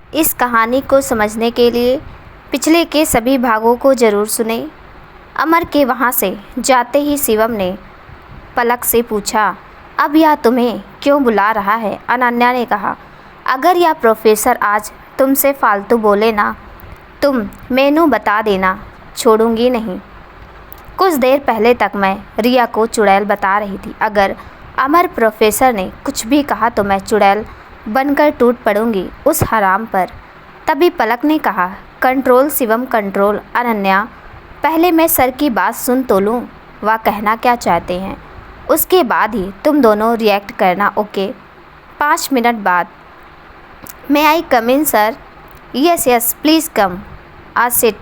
इस कहानी को समझने के लिए पिछले के सभी भागों को ज़रूर सुने। अमर के वहाँ से जाते ही शिवम ने पलक से पूछा, अब यह तुम्हें क्यों बुला रहा है? अनन्या ने कहा, अगर यह प्रोफेसर आज तुमसे फालतू बोले ना, तुम मेनू बता देना, छोड़ूंगी नहीं। कुछ देर पहले तक मैं रिया को चुड़ैल बता रही थी। अगर अमर प्रोफेसर ने कुछ भी कहा तो मैं चुड़ैल बनकर टूट पड़ूंगी उस हराम पर। तभी पलक ने कहा, कंट्रोल शिवम कंट्रोल। अनन्या, पहले मैं सर की बात सुन तो लूँ, वह कहना क्या चाहते हैं, उसके बाद ही तुम दोनों रिएक्ट करना, ओके? 5 मिनट बाद, may I come in sir? Yes yes please come, आज सिट।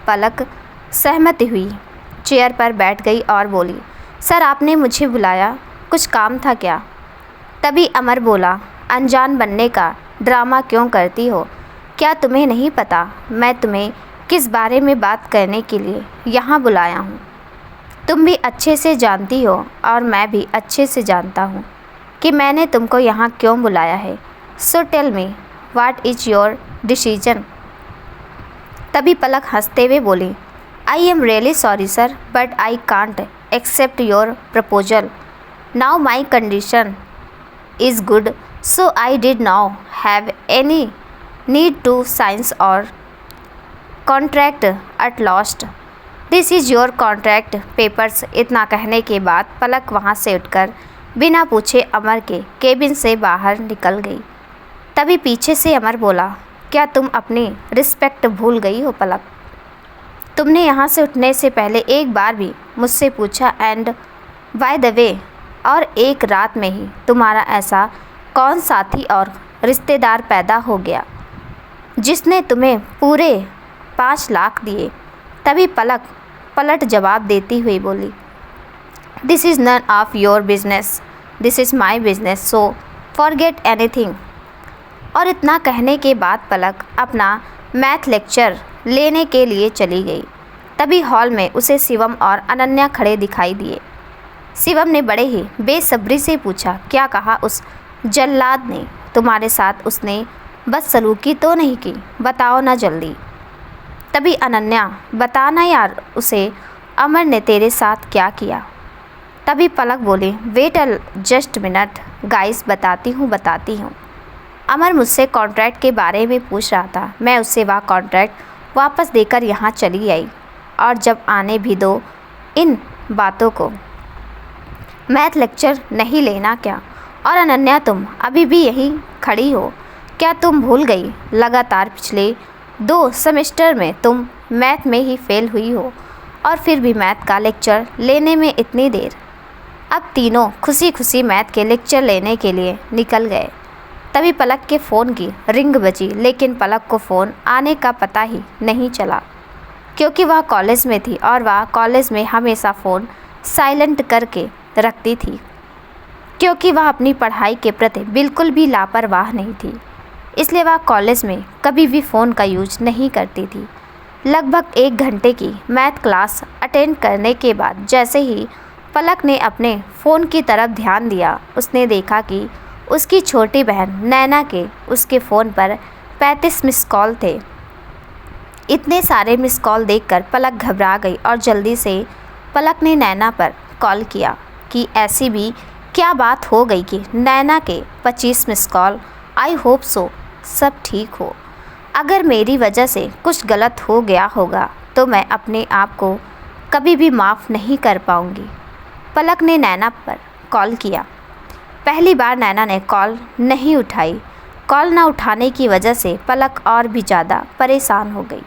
पलक सहमत हुई, चेयर पर बैठ गई और बोली, सर आपने मुझे बुलाया, कुछ काम था क्या? तभी अमर बोला, अनजान बनने का ड्रामा क्यों करती हो? क्या तुम्हें नहीं पता मैं तुम्हें किस बारे में बात करने के लिए यहाँ बुलाया हूँ? तुम भी अच्छे से जानती हो और मैं भी अच्छे से जानता हूँ कि मैंने तुमको यहाँ क्यों बुलाया है। So tell me, what is your decision? तभी पलक हंसते हुए बोली, I am really sorry sir, but I can't accept your proposal. Now my condition is good, so I did not have any need to sign or contract at last. This is your contract papers। इतना कहने के बाद पलक वहाँ से उठकर बिना पूछे अमर के केबिन से बाहर निकल गई। तभी पीछे से अमर बोला, क्या तुम अपनी रिस्पेक्ट भूल गई हो पलक? तुमने यहाँ से उठने से पहले एक बार भी मुझसे पूछा? एंड बाय द वे, और एक रात में ही तुम्हारा ऐसा कौन साथी और रिश्तेदार पैदा हो गया जिसने तुम्हें पूरे 5 लाख दिए? तभी पलक पलट जवाब देती हुई बोली, this is none of your business, this is my business, so forget anything. और इतना कहने के बाद पलक अपना मैथ लेक्चर लेने के लिए चली गई। तभी हॉल में उसे शिवम और अनन्या खड़े दिखाई दिए। शिवम ने बड़े ही बेसब्री से पूछा, क्या कहा उस जल्लाद ने? तुम्हारे साथ उसने बदसलूकी तो नहीं की? बताओ ना जल्दी। तभी अनन्या, बताना यार उसे, अमर ने तेरे साथ क्या किया? तभी पलक बोली, wait a just minute guys, बताती हूँ। अमर मुझसे कॉन्ट्रैक्ट के बारे में पूछ रहा था, मैं उससे वह कॉन्ट्रैक्ट वापस देकर यहाँ चली आई, और जब आने भी दो इन बातों को। मैथ लेक्चर नहीं लेना क्या? और अनन्या, तुम अभी भी यहीं खड़ी हो? क्या तुम भूल गई लगातार पिछले 2 सेमेस्टर में तुम मैथ में ही फेल हुई हो, और फिर भी मैथ का लेक्चर लेने में इतनी देर? अब तीनों खुशी खुशी मैथ के लेक्चर लेने के लिए निकल गए। तभी पलक के फ़ोन की रिंग बजी, लेकिन पलक को फ़ोन आने का पता ही नहीं चला, क्योंकि वह कॉलेज में थी और वह कॉलेज में हमेशा फ़ोन साइलेंट करके रखती थी, क्योंकि वह अपनी पढ़ाई के प्रति बिल्कुल भी लापरवाह नहीं थी। इसलिए वह कॉलेज में कभी भी फ़ोन का यूज नहीं करती थी। लगभग 1 घंटे की मैथ क्लास अटेंड करने के बाद जैसे ही पलक ने अपने फ़ोन की तरफ ध्यान दिया, उसने देखा कि उसकी छोटी बहन नैना के उसके फ़ोन पर 35 मिस कॉल थे। इतने सारे मिस कॉल देखकर पलक घबरा गई और जल्दी से पलक ने नैना पर कॉल किया कि ऐसी भी क्या बात हो गई कि नैना के 25 miss call? I hope so सब ठीक हो। अगर मेरी वजह से कुछ गलत हो गया होगा तो मैं अपने आप को कभी भी माफ़ नहीं कर पाऊँगी। पलक ने नैना पर कॉल किया। पहली बार नैना ने कॉल नहीं उठाई। कॉल ना उठाने की वजह से पलक और भी ज़्यादा परेशान हो गई।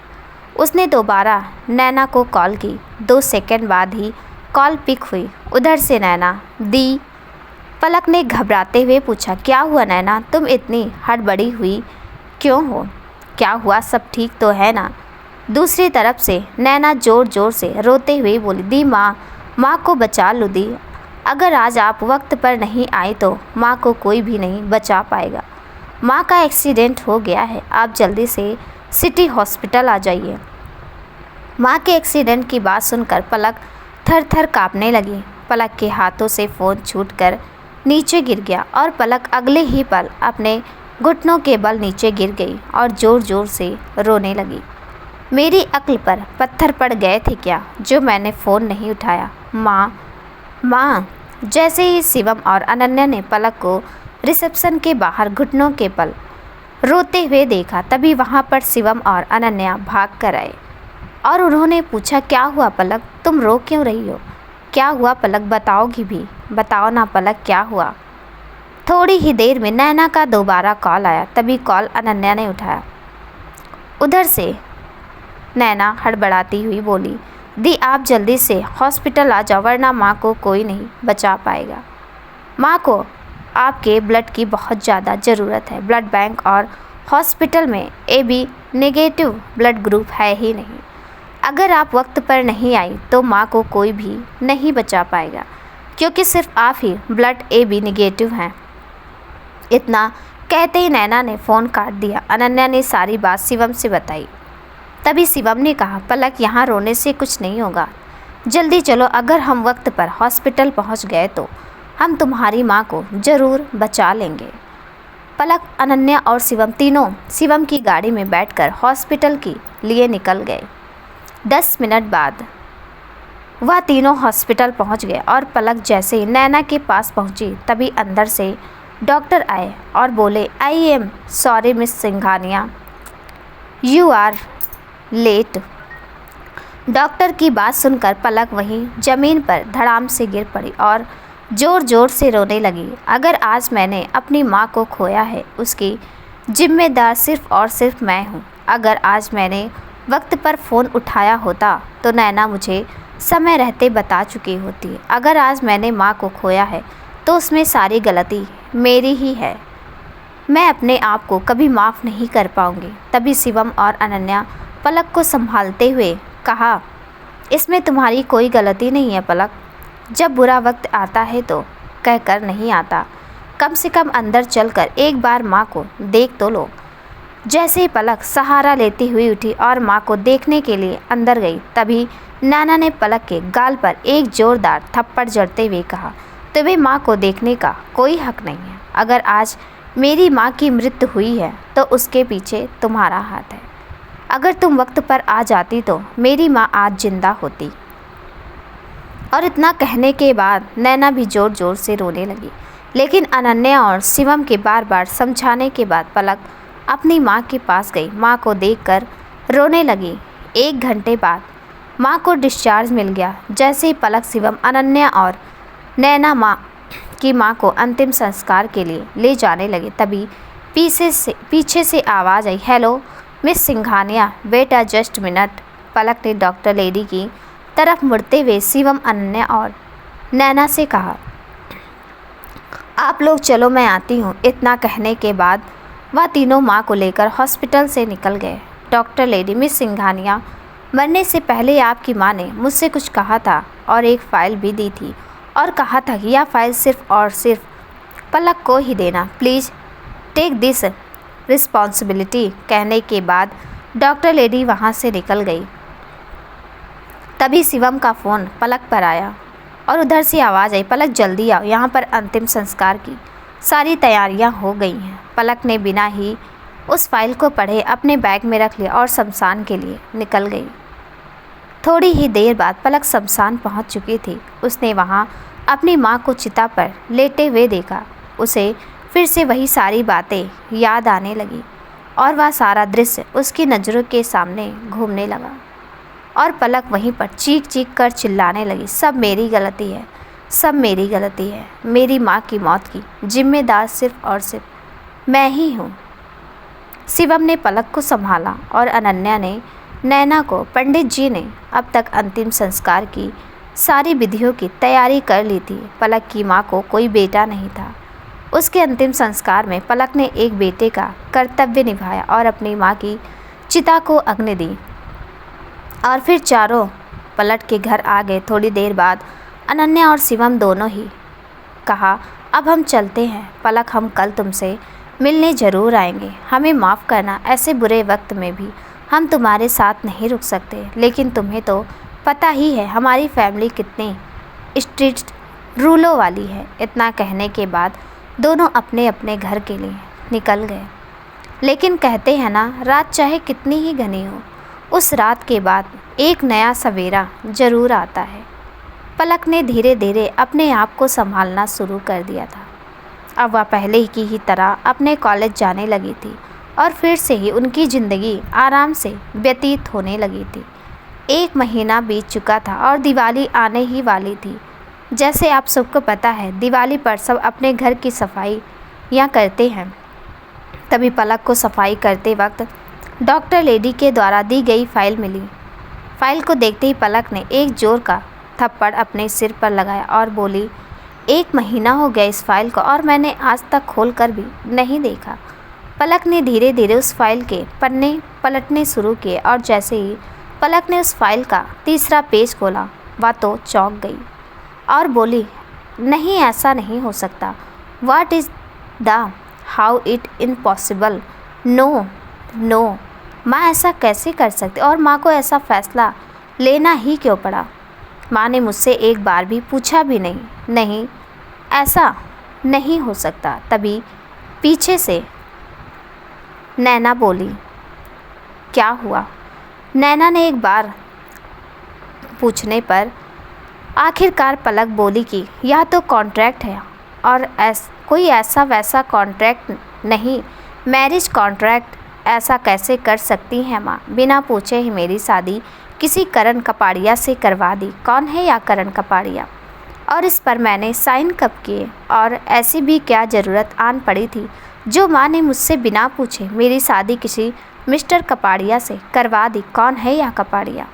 उसने दोबारा नैना को कॉल की। 2 सेकंड बाद ही कॉल पिक हुई। उधर से नैना दी। पलक ने घबराते हुए पूछा, क्या हुआ नैना, तुम इतनी हड़बड़ी हुई क्यों हो? क्या हुआ, सब ठीक तो है ना? दूसरी तरफ से नैना ज़ोर ज़ोर से रोते हुए बोली, दी माँ को बचा लो दी। अगर आज आप वक्त पर नहीं आई तो माँ को कोई भी नहीं बचा पाएगा। माँ का एक्सीडेंट हो गया है, आप जल्दी से सिटी हॉस्पिटल आ जाइए। माँ के एक्सीडेंट की बात सुनकर पलक थर थर काँपने लगी। पलक के हाथों से फ़ोन छूटकर नीचे गिर गया और पलक अगले ही पल अपने घुटनों के बल नीचे गिर गई और ज़ोर ज़ोर से रोने लगी। मेरी अक्ल पर पत्थर पड़ गए थे क्या जो मैंने फ़ोन नहीं उठाया? माँ, माँ। जैसे ही शिवम और अनन्या ने पलक को रिसेप्शन के बाहर घुटनों के बल रोते हुए देखा, तभी वहाँ पर शिवम और अनन्या भाग कर आए और उन्होंने पूछा, क्या हुआ पलक, तुम रो क्यों रही हो? क्या हुआ पलक, बताओगी भी? बताओ ना पलक, क्या हुआ? थोड़ी ही देर में नैना का दोबारा कॉल आया, तभी कॉल अनन्या ने उठाया। उधर से नैना हड़बड़ाती हुई बोली, दी आप जल्दी से हॉस्पिटल आ जाओ वरना माँ को कोई नहीं बचा पाएगा। माँ को आपके ब्लड की बहुत ज़्यादा ज़रूरत है। ब्लड बैंक और हॉस्पिटल में AB नेगेटिव ब्लड ग्रुप है ही नहीं। अगर आप वक्त पर नहीं आई तो माँ को कोई भी नहीं बचा पाएगा, क्योंकि सिर्फ आप ही ब्लड AB नेगेटिव हैं। इतना कहते ही नैना ने फ़ोन काट दिया। अनन्या ने सारी बात शिवम से बताई। तभी शिवम ने कहा, पलक यहाँ रोने से कुछ नहीं होगा, जल्दी चलो। अगर हम वक्त पर हॉस्पिटल पहुँच गए तो हम तुम्हारी माँ को ज़रूर बचा लेंगे। पलक, अनन्या और शिवम तीनों शिवम की गाड़ी में बैठकर हॉस्पिटल के लिए निकल गए। 10 मिनट बाद वह तीनों हॉस्पिटल पहुंच गए और पलक जैसे ही नैना के पास पहुंची तभी अंदर से डॉक्टर आए और बोले, I am sorry miss Singhania, you are late. Doctor की बात सुनकर पलक वहीं ज़मीन पर धड़ाम से गिर पड़ी और ज़ोर ज़ोर से रोने लगी। अगर आज मैंने अपनी माँ को खोया है, उसकी जिम्मेदार सिर्फ़ और सिर्फ मैं हूँ। अगर आज मैंने वक्त पर फ़ोन उठाया होता तो नैना मुझे समय रहते बता चुकी होती। अगर आज मैंने माँ को खोया है तो उसमें सारी गलती मेरी ही है। मैं अपने आप को कभी माफ़ नहीं कर पाऊँगी। तभी शिवम और अनन्या पलक को संभालते हुए कहा, इसमें तुम्हारी कोई गलती नहीं है पलक। जब बुरा वक्त आता है तो कहकर नहीं आता, कम से कम अंदर चलकर एक बार माँ को देख तो लो। जैसे ही पलक सहारा लेती हुई उठी और माँ को देखने के लिए अंदर गई, तभी नैना ने पलक के गाल पर एक जोरदार थप्पड़ जड़ते हुए कहा, तुम्हें माँ को देखने का कोई हक नहीं है। अगर आज मेरी माँ की मृत्यु हुई है तो उसके पीछे तुम्हारा हाथ है। अगर तुम वक्त पर आ जाती तो मेरी माँ आज जिंदा होती। और इतना कहने के बाद नैना भी ज़ोर ज़ोर से रोने लगी। लेकिन अनन्या और शिवम के बार बार समझाने के बाद पलक अपनी माँ के पास गई। माँ को देखकर रोने लगी। 1 घंटे बाद माँ को डिस्चार्ज मिल गया। जैसे ही पलक, शिवम, अनन्या और नैना माँ को अंतिम संस्कार के लिए ले जाने लगे, तभी पीछे से आवाज़ आई, hello miss Singhania, wait a just minute. Palak ने डॉक्टर लेडी की तरफ मुड़ते हुए शिवम, अनन्या और नैना से कहा, आप लोग चलो मैं आती हूँ। इतना कहने के बाद वह तीनों माँ को लेकर हॉस्पिटल से निकल गए। डॉक्टर लेडी, मिस सिंघानिया, मरने से पहले आपकी माँ ने मुझसे कुछ कहा था और एक फ़ाइल भी दी थी और कहा था कि यह फ़ाइल सिर्फ़ और सिर्फ पलक को ही देना। Please take this responsibility. कहने के बाद डॉक्टर लेडी वहाँ से निकल गई। तभी शिवम का फ़ोन पलक पर आया और उधर से आवाज़ आई, पलक जल्दी आओ, यहाँ पर अंतिम संस्कार की सारी तैयारियाँ हो गई हैं। पलक ने बिना ही उस फाइल को पढ़े अपने बैग में रख लिया और शमशान के लिए निकल गई। थोड़ी ही देर बाद पलक शमशान पहुँच चुकी थी। उसने वहाँ अपनी माँ को चिता पर लेटे हुए देखा। उसे फिर से वही सारी बातें याद आने लगी और वह सारा दृश्य उसकी नज़रों के सामने घूमने लगा और पलक वहीं पर चीख चीख कर चिल्लाने लगी, सब मेरी गलती है, सब मेरी गलती है। मेरी माँ की मौत की जिम्मेदार सिर्फ़ और सिर्फ मैं ही हूँ। शिवम ने पलक को संभाला और अनन्या ने नैना को। पंडित जी ने अब तक अंतिम संस्कार की सारी विधियों की तैयारी कर ली थी। पलक की माँ को कोई बेटा नहीं था। उसके अंतिम संस्कार में पलक ने एक बेटे का कर्तव्य निभाया और अपनी माँ की चिता को अग्नि दी और फिर चारों पलट के घर आ गए। थोड़ी देर बाद अनन्या और शिवम दोनों ही कहा, अब हम चलते हैं पलक, हम कल तुमसे मिलने ज़रूर आएंगे। हमें माफ़ करना, ऐसे बुरे वक्त में भी हम तुम्हारे साथ नहीं रुक सकते, लेकिन तुम्हें तो पता ही है हमारी फैमिली कितनी स्ट्रिक्ट रूलों वाली है। इतना कहने के बाद दोनों अपने अपने घर के लिए निकल गए। लेकिन कहते हैं ना, रात चाहे कितनी ही घनी हो, उस रात के बाद एक नया सवेरा ज़रूर आता है। पलक ने धीरे धीरे अपने आप को संभालना शुरू कर दिया था। अब वह पहले की ही तरह अपने कॉलेज जाने लगी थी और फिर से ही उनकी ज़िंदगी आराम से व्यतीत होने लगी थी। 1 महीना बीत चुका था और दिवाली आने ही वाली थी। जैसे आप सबको पता है, दिवाली पर सब अपने घर की सफाई या करते हैं। तभी पलक को सफाई करते वक्त डॉक्टर लेडी के द्वारा दी गई फाइल मिली। फाइल को देखते ही पलक ने एक जोर का थप्पड़ अपने सिर पर लगाया और बोली, 1 महीना हो गया इस फाइल को और मैंने आज तक खोल कर भी नहीं देखा। पलक ने धीरे धीरे उस फाइल के पन्ने पलटने शुरू किए और जैसे ही पलक ने उस फाइल का तीसरा पेज खोला, वह तो चौंक गई और बोली, नहीं, ऐसा नहीं हो सकता। What is the how it impossible. No no, माँ ऐसा कैसे कर सकती, और माँ को ऐसा फ़ैसला लेना ही क्यों पड़ा। माँ ने मुझसे एक बार भी पूछा भी नहीं। नहीं, ऐसा नहीं हो सकता। तभी पीछे से नैना बोली, क्या हुआ। नैना ने एक बार पूछने पर आखिरकार पलक बोली कि यह तो कॉन्ट्रैक्ट है और कोई ऐसा वैसा कॉन्ट्रैक्ट नहीं, मैरिज कॉन्ट्रैक्ट। ऐसा कैसे कर सकती हैं माँ, बिना पूछे ही मेरी शादी किसी करण कपाड़िया से करवा दी। कौन है यह करण कपाड़िया, और इस पर मैंने साइन कब किए, और ऐसी भी क्या ज़रूरत आन पड़ी थी जो माँ ने मुझसे बिना पूछे मेरी शादी किसी मिस्टर कपाड़िया से करवा दी। कौन है यह कपाड़िया।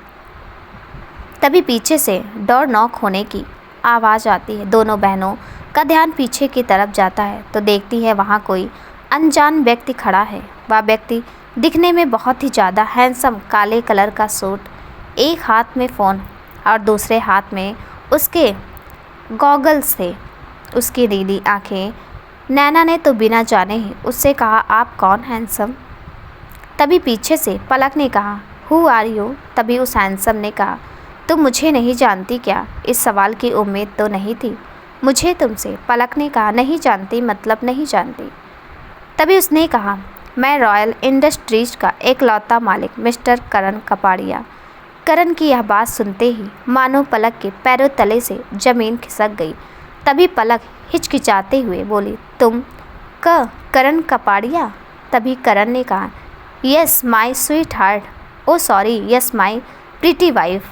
तभी पीछे से डोर नॉक होने की आवाज़ आती है। दोनों बहनों का ध्यान पीछे की तरफ जाता है तो देखती है वहाँ कोई अनजान व्यक्ति खड़ा है। वह व्यक्ति दिखने में बहुत ही ज़्यादा हैंडसम, काले कलर का सूट, एक हाथ में फ़ोन और दूसरे हाथ में उसके गॉगल्स थे। उसकी नीली आँखें। नैना ने तो बिना जाने ही उससे कहा, आप कौन हैंडसम। तभी पीछे से पलक ने कहा, हु आर यू। तभी उस हैंडसम ने कहा, तुम मुझे नहीं जानती क्या। इस सवाल की उम्मीद तो नहीं थी मुझे तुमसे। पलक ने कहा, नहीं जानती मतलब नहीं जानती। तभी उसने कहा, मैं रॉयल इंडस्ट्रीज का एकलौता मालिक मिस्टर करण कपाड़िया। करण की यह बात सुनते ही मानो पलक के पैरों तले से ज़मीन खिसक गई। तभी पलक हिचकिचाते हुए बोली, तुम करण कपाड़िया। तभी करण ने कहा, yes my sweet heart, oh sorry, yes my pretty wife.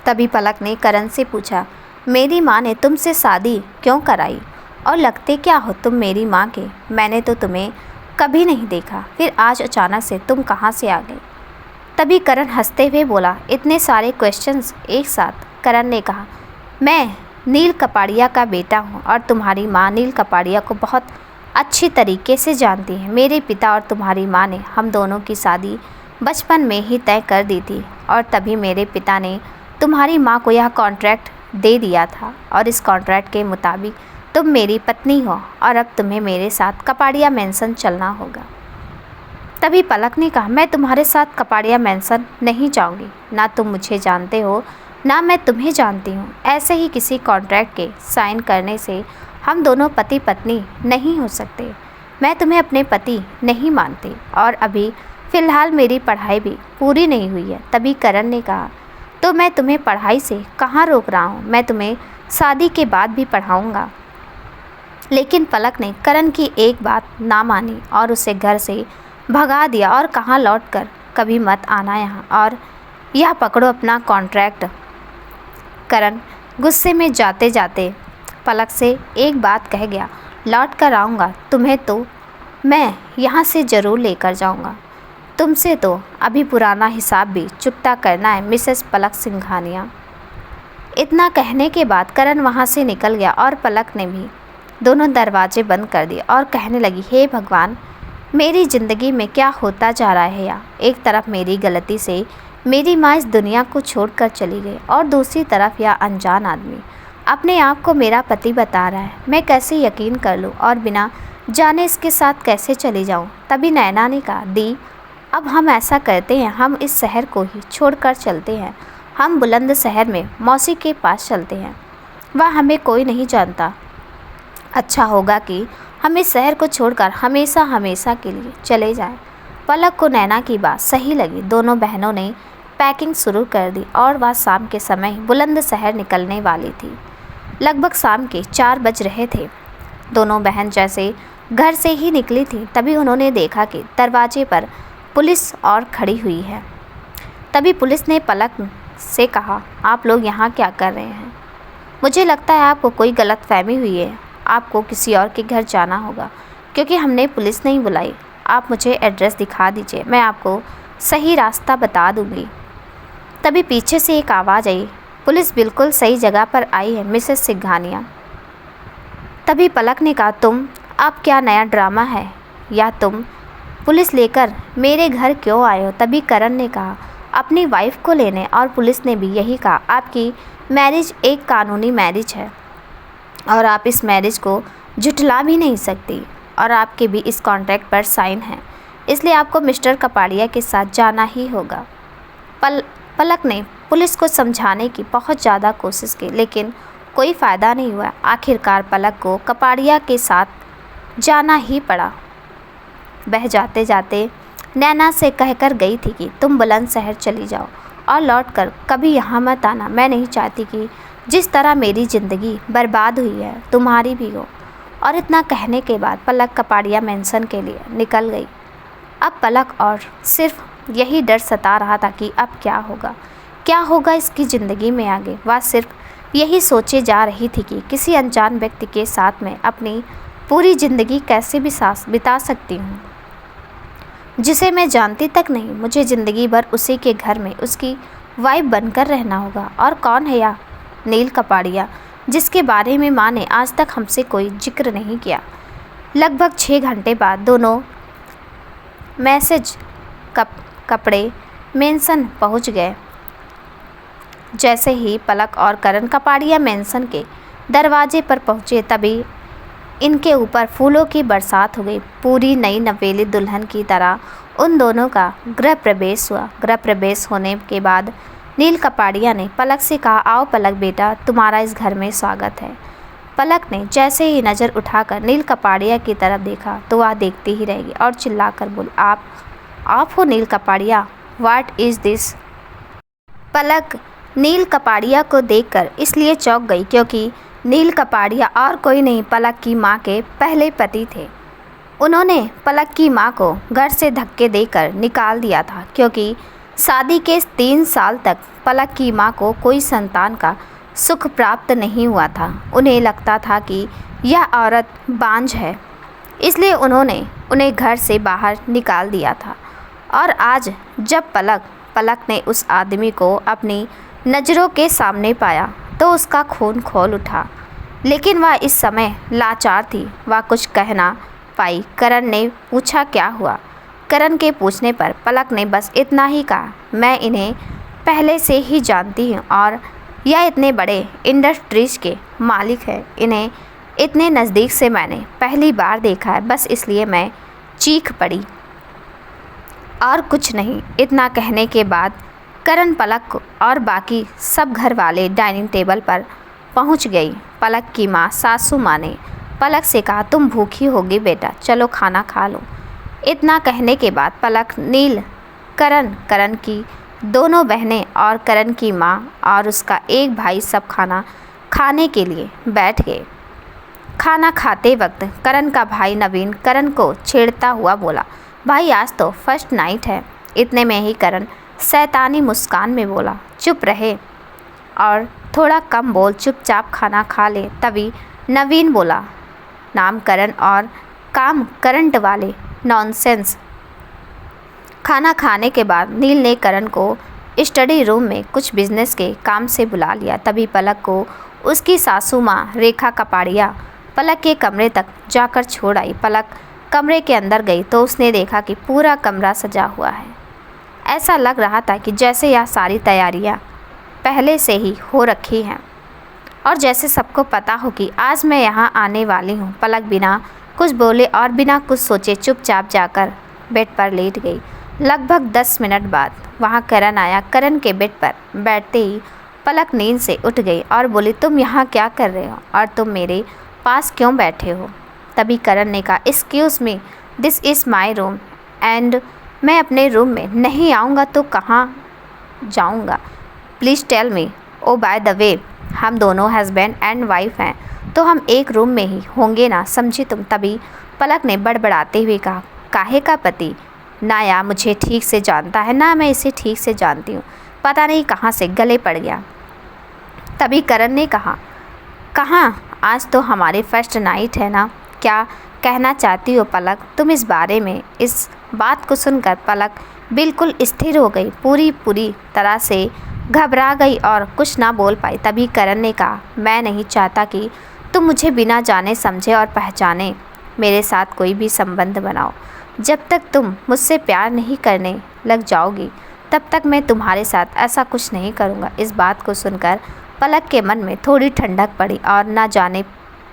तभी पलक ने करण से पूछा, मेरी माँ ने तुमसे शादी क्यों कराई, और लगते क्या हो तुम मेरी माँ के। मैंने तो तुम्हें कभी नहीं देखा, फिर आज अचानक से तुम कहाँ से आ गए। तभी करण हंसते हुए बोला, इतने सारे क्वेश्चंस एक साथ। करण ने कहा, मैं नील कपाड़िया का बेटा हूँ और तुम्हारी माँ नील कपाड़िया को बहुत अच्छी तरीके से जानती है। मेरे पिता और तुम्हारी माँ ने हम दोनों की शादी बचपन में ही तय कर दी थी और तभी मेरे पिता ने तुम्हारी माँ को यह कॉन्ट्रैक्ट दे दिया था और इस कॉन्ट्रैक्ट के मुताबिक तुम मेरी पत्नी हो और अब तुम्हें मेरे साथ कपाड़िया मैंसन चलना होगा। तभी पलक ने कहा, मैं तुम्हारे साथ कपाड़िया मैंसन नहीं जाऊंगी। ना तुम मुझे जानते हो ना मैं तुम्हें जानती हूँ। ऐसे ही किसी कॉन्ट्रैक्ट के साइन करने से हम दोनों पति पत्नी नहीं हो सकते। मैं तुम्हें अपने पति नहीं मानती और अभी फ़िलहाल मेरी पढ़ाई भी पूरी नहीं हुई है। तभी करण ने कहा, तो मैं तुम्हें पढ़ाई से कहाँ रोक रहा हूँ, मैं तुम्हें शादी के बाद भी पढ़ाऊँगा। लेकिन पलक ने करण की एक बात ना मानी और उसे घर से भगा दिया और कहाँ लौट कर कभी मत आना यहाँ, और यह पकड़ो अपना कॉन्ट्रैक्ट। करण गुस्से में जाते जाते पलक से एक बात कह गया, लौट कर आऊँगा, तुम्हें तो मैं यहाँ से ज़रूर लेकर जाऊँगा। तुमसे तो अभी पुराना हिसाब भी चुकता करना है मिसेस पलक सिंघानिया। इतना कहने के बाद करण वहाँ से निकल गया और पलक ने भी दोनों दरवाजे बंद कर दिए और कहने लगी, हे भगवान, मेरी ज़िंदगी में क्या होता जा रहा है यार। एक तरफ मेरी गलती से मेरी माँ इस दुनिया को छोड़कर चली गई और दूसरी तरफ यह अनजान आदमी अपने आप को मेरा पति बता रहा है। मैं कैसे यकीन कर लूँ और बिना जाने इसके साथ कैसे चली जाऊँ। तभी नैना ने कहा, दी अब हम ऐसा करते हैं, हम इस शहर को ही छोड़कर चलते हैं। हम बुलंद शहर में मौसी के पास चलते हैं, वह हमें कोई नहीं जानता। अच्छा होगा कि हम इस शहर को छोड़कर हमेशा हमेशा के लिए चले जाएं। पलक को नैना की बात सही लगी। दोनों बहनों ने पैकिंग शुरू कर दी और वह शाम के समय बुलंद शहर निकलने वाली थी। लगभग शाम के 4 बज रहे थे। दोनों बहन जैसे घर से ही निकली थी तभी उन्होंने देखा कि दरवाजे पर पुलिस और खड़ी हुई है। तभी पुलिस ने पलक से कहा, आप लोग यहाँ क्या कर रहे हैं? मुझे लगता है आपको कोई गलतफहमी हुई है। आपको किसी और के घर जाना होगा क्योंकि हमने पुलिस नहीं बुलाई। आप मुझे एड्रेस दिखा दीजिए, मैं आपको सही रास्ता बता दूंगी। तभी पीछे से एक आवाज़ आई, पुलिस बिल्कुल सही जगह पर आई है मिसेस सिंघानिया। तभी पलक ने कहा, तुम अब क्या नया ड्रामा है या तुम पुलिस लेकर मेरे घर क्यों आए हो? तभी करण ने कहा, अपनी वाइफ को लेने। और पुलिस ने भी यही कहा, आपकी मैरिज एक कानूनी मैरिज है और आप इस मैरिज को झुठला भी नहीं सकती और आपके भी इस कॉन्ट्रैक्ट पर साइन है, इसलिए आपको मिस्टर कपाड़िया के साथ जाना ही होगा। पलक ने पुलिस को समझाने की बहुत ज़्यादा कोशिश की लेकिन कोई फ़ायदा नहीं हुआ। आखिरकार पलक को कपाड़िया के साथ जाना ही पड़ा। वह जाते जाते नैना से कहकर गई थी कि तुम बुलंदशहर चली जाओ और लौटकर कभी यहाँ मत आना। मैं नहीं चाहती कि जिस तरह मेरी ज़िंदगी बर्बाद हुई है तुम्हारी भी हो। और इतना कहने के बाद पलक कपाड़िया मेंशन के लिए निकल गई। अब पलक और सिर्फ यही डर सता रहा था कि अब क्या होगा इसकी ज़िंदगी में आगे। वह सिर्फ यही सोचे जा रही थी कि किसी अनजान व्यक्ति के साथ में अपनी पूरी ज़िंदगी कैसे भी बिता सकती हूँ जिसे मैं जानती तक नहीं। मुझे ज़िंदगी भर उसी के घर में उसकी वाइफ बनकर रहना होगा। और कौन है यह नील कपाड़िया जिसके बारे में माँ ने आज तक हमसे कोई जिक्र नहीं किया। लगभग 6 घंटे बाद दोनों मैसेज कपड़े मेंशन पहुँच गए। जैसे ही पलक और करण कपाड़िया मेंशन के दरवाजे पर पहुँचे तभी इनके ऊपर फूलों की बरसात हो गई। पूरी नई नवेली दुल्हन की तरह उन दोनों का गृह प्रवेश हुआ। गृह प्रवेश होने के बाद नील कपाड़िया ने पलक से कहा, आओ पलक बेटा, तुम्हारा इस घर में स्वागत है। पलक ने जैसे ही नज़र उठाकर नील कपाड़िया की तरफ देखा तो वह देखती ही रहेगी और चिल्लाकर बोली, आप हो नील कपाड़िया, व्हाट इज़ दिस? पलक नील कपाड़िया को देखकर इसलिए चौंक गई क्योंकि नील कपाड़िया और कोई नहीं पलक की माँ के पहले पति थे। उन्होंने पलक की माँ को घर से धक्के देकर निकाल दिया था क्योंकि शादी के 3 साल तक पलक की माँ को कोई संतान का सुख प्राप्त नहीं हुआ था। उन्हें लगता था कि यह औरत बांझ है, इसलिए उन्होंने उन्हें घर से बाहर निकाल दिया था। और आज जब पलक ने उस आदमी को अपनी नज़रों के सामने पाया तो उसका खून खौल उठा। लेकिन वह इस समय लाचार थी, वह कुछ कह ना पाई। करण ने पूछा, क्या हुआ? करण के पूछने पर पलक ने बस इतना ही कहा, मैं इन्हें पहले से ही जानती हूँ और यह इतने बड़े इंडस्ट्रीज के मालिक हैं। इन्हें इतने नज़दीक से मैंने पहली बार देखा है, बस इसलिए मैं चीख पड़ी और कुछ नहीं। इतना कहने के बाद करण, पलक और बाकी सब घर वाले डाइनिंग टेबल पर पहुंच गई। पलक की माँ सासू माँ ने पलक से कहा, तुम भूखी होगी बेटा, चलो खाना खा लो। इतना कहने के बाद पलक, नील, करण की दोनों बहनें और करण की माँ और उसका एक भाई सब खाना खाने के लिए बैठ गए। खाना खाते वक्त करण का भाई नवीन करण को छेड़ता हुआ बोला, भाई आज तो फर्स्ट नाइट है। इतने में ही करण शैतानी मुस्कान में बोला, चुप रहे और थोड़ा कम बोल, चुपचाप खाना खा ले। तभी नवीन बोला, नाम करण और काम करंट वाले, नॉनसेंस। खाना खाने के बाद नील ने करण को स्टडी रूम में कुछ बिजनेस के काम से बुला लिया। तभी पलक को उसकी सासू माँ रेखा कपाड़िया पलक के कमरे तक जाकर छोड़ आई। पलक कमरे के अंदर गई तो उसने देखा कि पूरा कमरा सजा हुआ है। ऐसा लग रहा था कि जैसे यह सारी तैयारियां पहले से ही हो रखी हैं और जैसे सबको पता हो कि आज मैं यहाँ आने वाली हूँ। पलक बिना कुछ बोले और बिना कुछ सोचे चुपचाप जाकर बेड पर लेट गई। लगभग 10 मिनट बाद वहाँ करण आया। करण के बेड पर बैठते ही पलक नींद से उठ गई और बोली, तुम यहाँ क्या कर रहे हो और तुम मेरे पास क्यों बैठे हो? तभी करण ने कहा, excuse me, this is my room and मैं अपने रूम में नहीं आऊँगा तो कहाँ जाऊँगा? Please tell me. Oh by the way, हम दोनों हस्बैंड एंड वाइफ हैं तो हम एक रूम में ही होंगे ना, समझी तुम? तभी पलक ने बड़बड़ाते हुए कहा, काहे का पति? ना या मुझे ठीक से जानता है ना मैं इसे ठीक से जानती हूँ, पता नहीं कहाँ से गले पड़ गया। तभी करण ने कहा, कहाँ? आज तो हमारी फर्स्ट नाइट है ना, क्या कहना चाहती हो पलक तुम इस बारे में? इस बात को सुनकर पलक बिल्कुल स्थिर हो गई, पूरी तरह से घबरा गई और कुछ ना बोल पाई। तभी करण ने कहा, मैं नहीं चाहता कि तुम मुझे बिना जाने समझे और पहचाने मेरे साथ कोई भी संबंध बनाओ। जब तक तुम मुझसे प्यार नहीं करने लग जाओगी तब तक मैं तुम्हारे साथ ऐसा कुछ नहीं करूँगा। इस बात को सुनकर पलक के मन में थोड़ी ठंडक पड़ी और ना जाने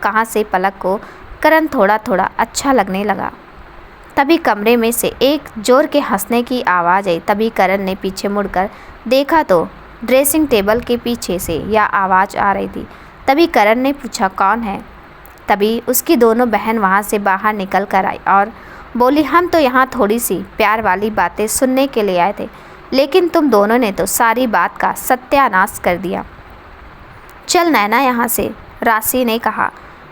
कहाँ से पलक को करण थोड़ा थोड़ा अच्छा लगने लगा। तभी कमरे में से एक जोर के हंसने की आवाज़ आई। तभी करण ने पीछे मुड़कर देखा तो ड्रेसिंग टेबल के पीछे से यह आवाज़ आ रही थी। तभी करण ने पूछा, कौन है? तभी उसकी दोनों बहन वहाँ से बाहर निकल कर आई और बोली, हम तो यहाँ थोड़ी सी प्यार वाली बातें सुनने के लिए आए थे, लेकिन तुम दोनों ने तो सारी बात का सत्यानाश कर दिया। चल नैना यहाँ से, राशि ने कहा।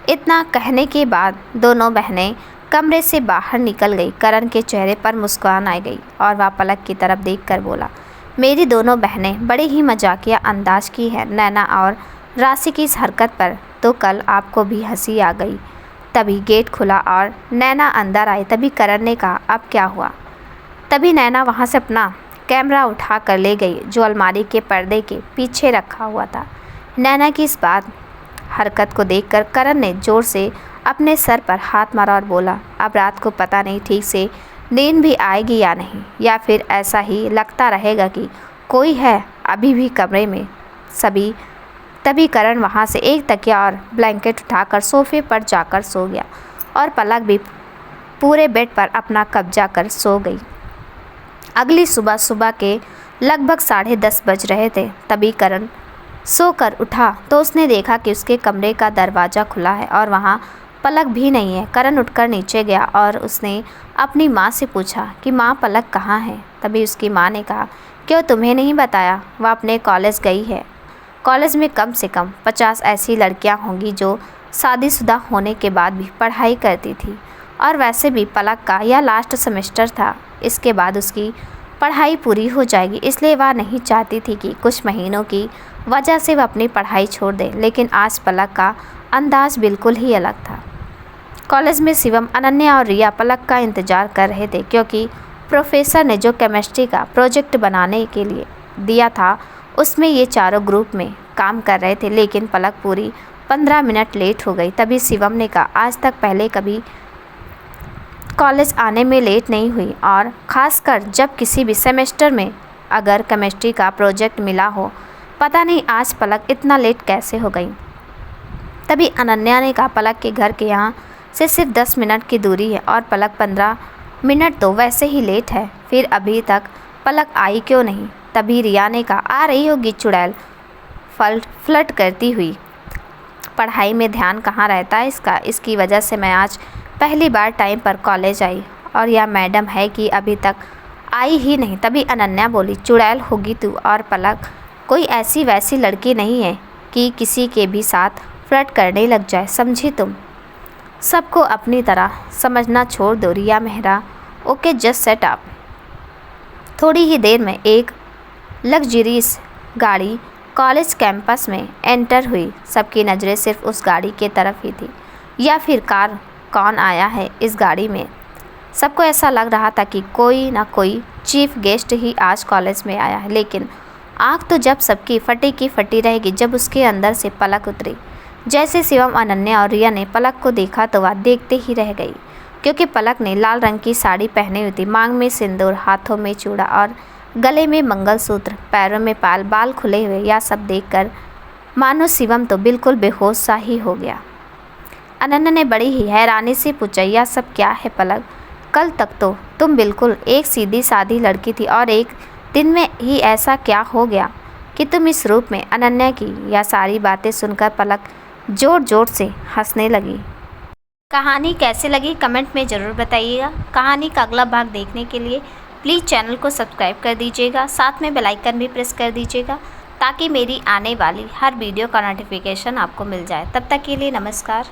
इतना कहने के बाद दोनों बहनें कमरे से बाहर निकल गई। करण के चेहरे पर मुस्कान आ गई और वह पलक की तरफ देखकर बोला, मेरी दोनों बहनें बड़े ही मजाकिया अंदाज की हैं। नैना और राशि की इस हरकत पर तो कल आपको भी हंसी आ गई। तभी गेट खुला और नैना अंदर आई। तभी करण ने कहा, अब क्या हुआ? तभी नैना वहाँ से अपना कैमरा उठा कर ले गई जो अलमारी के पर्दे के पीछे रखा हुआ था। नैना की इस बात हरकत को देखकर करण ने ज़ोर से अपने सर पर हाथ मारा और बोला, अब रात को पता नहीं ठीक से नींद भी आएगी या नहीं, या फिर ऐसा ही लगता रहेगा कि कोई है अभी भी कमरे में सभी। तभी करण वहाँ से एक तकिया और ब्लैंकेट उठाकर सोफे पर जाकर सो गया और पलक भी पूरे बेड पर अपना कब्जा कर सो गई। अगली सुबह के लगभग 10:30 बज रहे थे। तभी करण सोकर उठा तो उसने देखा कि उसके कमरे का दरवाज़ा खुला है और वहाँ पलक भी नहीं है। करण उठकर नीचे गया और उसने अपनी माँ से पूछा कि माँ पलक कहाँ है? तभी उसकी माँ ने कहा, क्यों तुम्हें नहीं बताया? वह अपने कॉलेज गई है। कॉलेज में कम से कम 50 ऐसी लड़कियाँ होंगी जो शादीशुदा होने के बाद भी पढ़ाई करती थी, और वैसे भी पलक का यह लास्ट सेमेस्टर था। इसके बाद उसकी पढ़ाई पूरी हो जाएगी, इसलिए वह नहीं चाहती थी कि कुछ महीनों की वजह से वह अपनी पढ़ाई छोड़ दे। लेकिन आज पलक का अंदाज बिल्कुल ही अलग था। कॉलेज में शिवम, अनन्या और रिया पलक का इंतज़ार कर रहे थे, क्योंकि प्रोफेसर ने जो केमिस्ट्री का प्रोजेक्ट बनाने के लिए दिया था उसमें ये चारों ग्रुप में काम कर रहे थे। लेकिन पलक पूरी 15 मिनट लेट हो गई। तभी शिवम ने कहा, आज तक पहले कभी कॉलेज आने में लेट नहीं हुई, और ख़ासकर जब किसी भी सेमेस्टर में अगर केमिस्ट्री का प्रोजेक्ट मिला हो। पता नहीं आज पलक इतना लेट कैसे हो गई। तभी अनन्या ने कहा, पलक के घर के यहाँ से सिर्फ 10 मिनट की दूरी है और पलक 15 मिनट तो वैसे ही लेट है, फिर अभी तक पलक आई क्यों नहीं? तभी रिया ने कहा, आ रही होगी चुड़ैल फ्लर्ट करती हुई। पढ़ाई में ध्यान कहाँ रहता है इसका, इसकी वजह से मैं आज पहली बार टाइम पर कॉलेज आई, और यह मैडम है कि अभी तक आई ही नहीं। तभी अनन्या बोली, चुड़ैल होगी तू, और पलक कोई ऐसी वैसी लड़की नहीं है कि किसी के भी साथ फ्लर्ट करने लग जाए, समझी तुम? सबको अपनी तरह समझना छोड़ दो Riya Mehra. Okay, just set up. थोड़ी ही देर में एक लग्जरियस गाड़ी कॉलेज कैंपस में एंटर हुई। सबकी नज़रें सिर्फ उस गाड़ी के तरफ ही थी, या फिर कार कौन आया है इस गाड़ी में। सबको ऐसा लग रहा था कि कोई ना कोई चीफ गेस्ट ही आज कॉलेज में आया है। लेकिन आँख तो जब सबकी फटी की फटी रहेगी जब उसके अंदर से पलक उतरी। जैसे शिवम, अनन्या और रिया ने पलक को देखा तो वह देखते ही रह गई, क्योंकि पलक ने लाल रंग की साड़ी पहनी हुई थी, मांग में सिंदूर, हाथों में चूड़ा और गले में मंगलसूत्र, पैरों में पाल, बाल खुले हुए। यह सब देखकर मानो शिवम तो बिल्कुल बेहोश सा ही हो गया। अनन्या ने बड़ी ही हैरानी से पूछा, यह सब क्या है पलक? कल तक तो तुम बिल्कुल एक सीधी सादी लड़की थी, और एक दिन में ही ऐसा क्या हो गया कि तुम इस रूप में? अनन्या की यह सारी बातें सुनकर पलक ज़ोर ज़ोर से हंसने लगी। कहानी कैसे लगी कमेंट में ज़रूर बताइएगा। कहानी का अगला भाग देखने के लिए प्लीज़ चैनल को सब्सक्राइब कर दीजिएगा, साथ में बेल आइकन भी प्रेस कर दीजिएगा ताकि मेरी आने वाली हर वीडियो का नोटिफिकेशन आपको मिल जाए। तब तक के लिए नमस्कार।